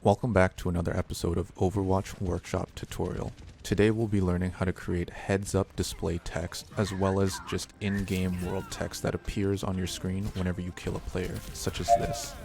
Welcome back to another episode of Overwatch Workshop Tutorial. Today we'll be learning how to create heads-up display text as well as just in-game world text that appears on your screen whenever you kill a player, such as this.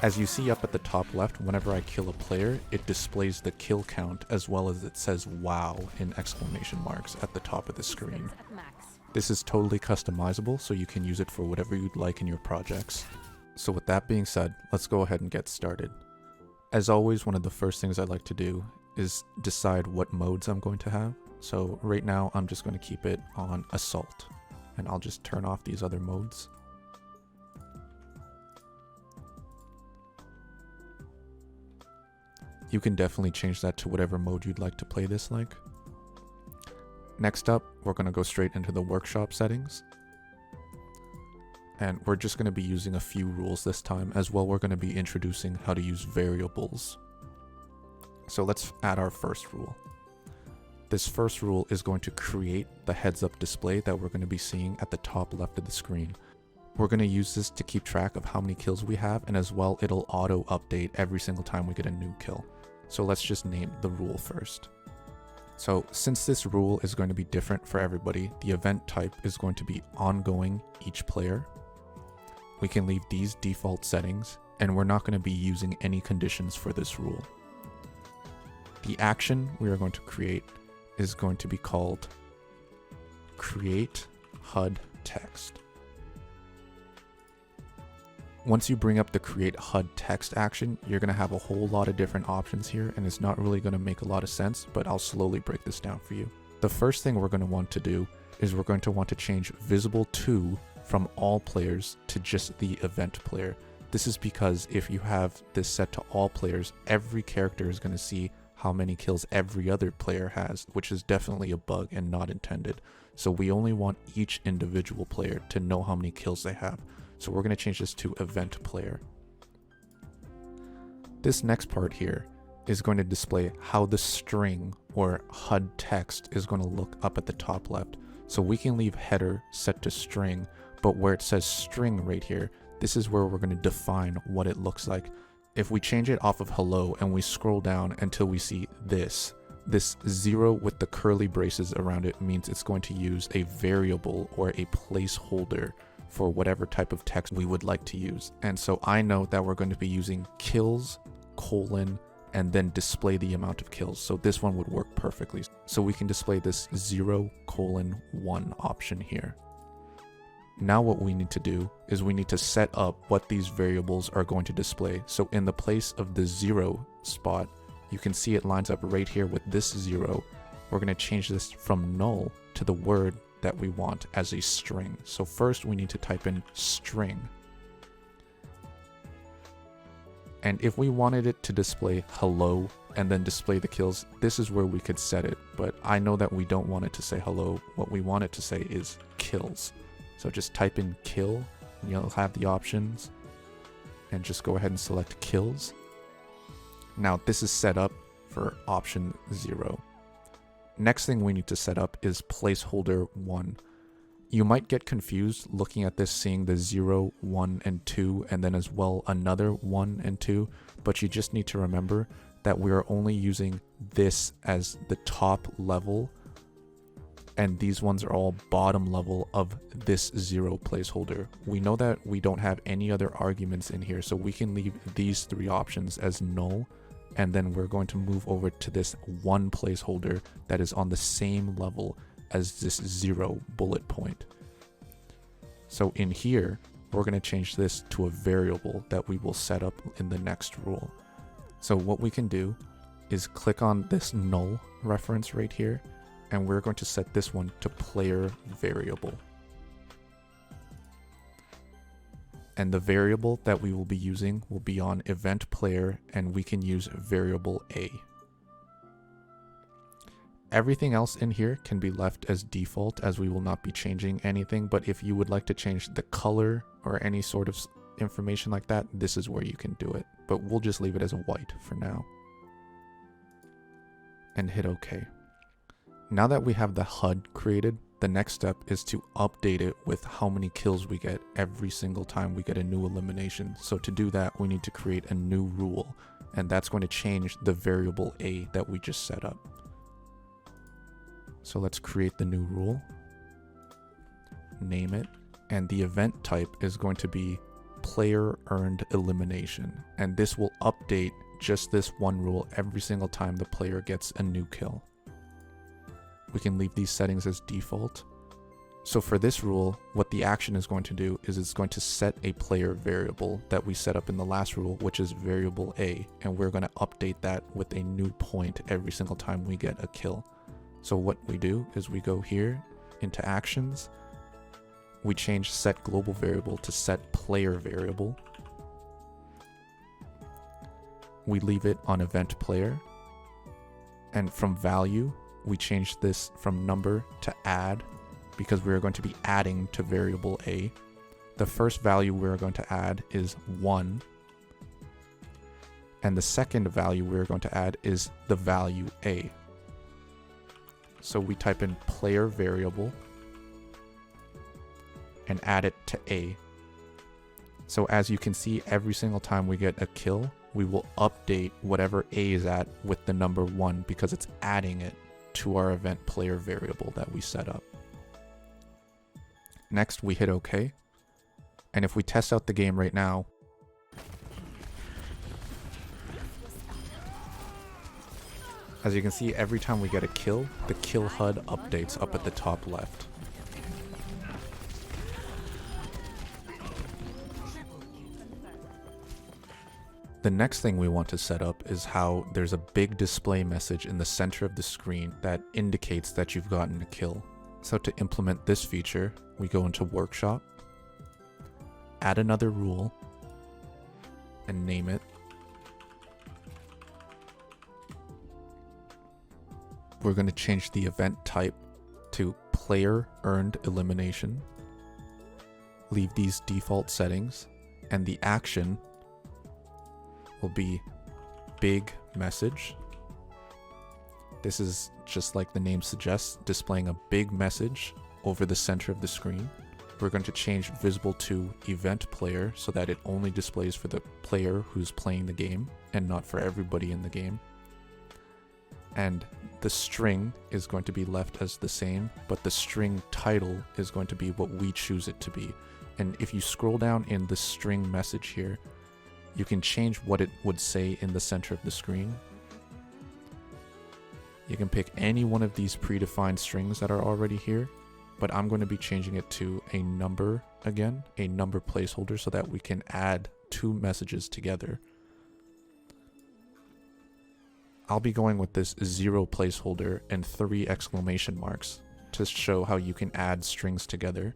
As you see up at the top left, whenever I kill a player, it displays the kill count as well as it says WOW in exclamation marks at the top of the screen. This is totally customizable, so you can use it for whatever you'd like in your projects. So with that being said, let's go ahead and get started. As always, one of the first things I like to do is decide what modes I'm going to have. So right now I'm just going to keep it on Assault, and I'll just turn off these other modes. You can definitely change that to whatever mode you'd like to play this like. Next up, we're going to go straight into the workshop settings. And we're just going to be using a few rules this time. As well, we're going to be introducing how to use variables. So let's add our first rule. This first rule is going to create the heads-up display that we're going to be seeing at the top left of the screen. We're going to use this to keep track of how many kills we have, and as well, it'll auto-update every single time we get a new kill. So let's just name the rule first. So since this rule is going to be different for everybody, the event type is going to be ongoing each player. We can leave these default settings, and we're not going to be using any conditions for this rule. The action we are going to create is going to be called create HUD text. Once you bring up the create HUD text action, you're going to have a whole lot of different options here, and it's not really going to make a lot of sense, but I'll slowly break this down for you. The first thing we're going to want to do is we're going to want to change visible to from all players to just the event player. This is because if you have this set to all players, every character is going to see how many kills every other player has, which is definitely a bug and not intended. So we only want each individual player to know how many kills they have. So we're going to change this to event player. This next part here is going to display how the string or HUD text is going to look up at the top left. So we can leave header set to string, but where it says string right here, this is where we're going to define what it looks like. If we change it off of hello and we scroll down until we see this 0 with the curly braces around it means it's going to use a variable or a placeholder for whatever type of text we would like to use. And so I know that we're going to be using kills, colon, and then display the amount of kills. So this one would work perfectly. So we can display this 0:1 option here. Now what we need to do is we need to set up what these variables are going to display. So in the place of the 0 spot, you can see it lines up right here with this 0. We're going to change this from null to the word that we want as a string. So first we need to type in string. And if we wanted it to display hello and then display the kills, this is where we could set it. But I know that we don't want it to say hello. What we want it to say is kills. So just type in kill and you'll have the options and just go ahead and select kills. Now this is set up for option 0. Next thing we need to set up is placeholder 1. You might get confused looking at this, seeing the 0, 1, and 2, and then as well another 1 and 2, but you just need to remember that we are only using this as the top level, and these ones are all bottom level of this 0 placeholder. We know that we don't have any other arguments in here, so we can leave these 3 options as null. And then we're going to move over to this 1 placeholder that is on the same level as this 0 bullet point. So in here, we're going to change this to a variable that we will set up in the next rule. So what we can do is click on this null reference right here, and we're going to set this one to player variable. And the variable that we will be using will be on event player, and we can use variable A. Everything else in here can be left as default as we will not be changing anything, but if you would like to change the color or any sort of information like that, this is where you can do it. But we'll just leave it as white for now. And hit OK. Now that we have the HUD created, the next step is to update it with how many kills we get every single time we get a new elimination. So to do that, we need to create a new rule, and that's going to change the variable A that we just set up. So let's create the new rule, name it, and the event type is going to be player earned elimination. And this will update just this one rule every single time the player gets a new kill. We can leave these settings as default. So for this rule, what the action is going to do is it's going to set a player variable that we set up in the last rule, which is variable A, and we're going to update that with a new point every single time we get a kill. So what we do is we go here into actions, we change set global variable to set player variable. We leave it on event player, and from value, we change this from number to add because we're going to be adding to variable A. The first value we're going to add is 1. And the second value we're going to add is the value A. So we type in player variable and add it to A. So as you can see, every single time we get a kill, we will update whatever A is at with the number 1 because it's adding it to our event player variable that we set up. Next, we hit OK. And if we test out the game right now, as you can see, every time we get a kill, the kill HUD updates up at the top left. The next thing we want to set up is how there's a big display message in the center of the screen that indicates that you've gotten a kill. So to implement this feature, we go into Workshop, add another rule, and name it. We're going to change the event type to player earned elimination. Leave these default settings, and the action will be big message. This is just like the name suggests, displaying a big message over the center of the screen. We're going to change visible to event player so that it only displays for the player who's playing the game and not for everybody in the game. And the string is going to be left as the same, but the string title is going to be what we choose it to be. And if you scroll down in the string message here, you can change what it would say in the center of the screen. You can pick any one of these predefined strings that are already here, but I'm going to be changing it to a number again, a number placeholder, so that we can add 2 messages together. I'll be going with this 0 placeholder and 3 exclamation marks to show how you can add strings together.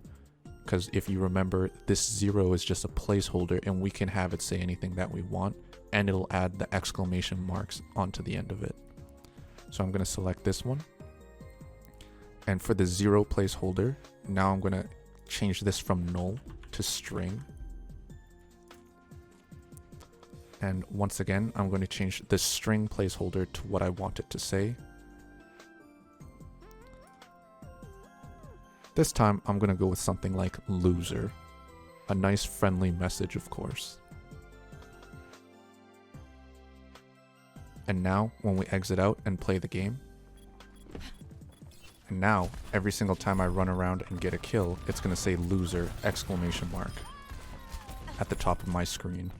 Because if you remember, this 0 is just a placeholder and we can have it say anything that we want, and it'll add the exclamation marks onto the end of it. So I'm going to select this one. And for the 0 placeholder, now I'm going to change this from null to string. And once again, I'm going to change the string placeholder to what I want it to say. This time, I'm going to go with something like loser. A nice friendly message, of course. And now, when we exit out and play the game, and now, every single time I run around and get a kill, it's going to say loser, exclamation mark, at the top of my screen.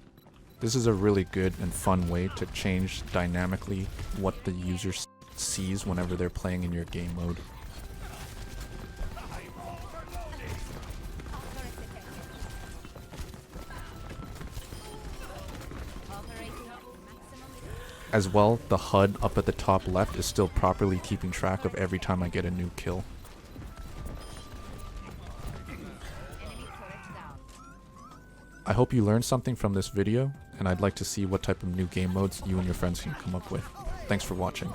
This is a really good and fun way to change dynamically what the user sees whenever they're playing in your game mode. As well, the HUD up at the top left is still properly keeping track of every time I get a new kill. I hope you learned something from this video, and I'd like to see what type of new game modes you and your friends can come up with. Thanks for watching.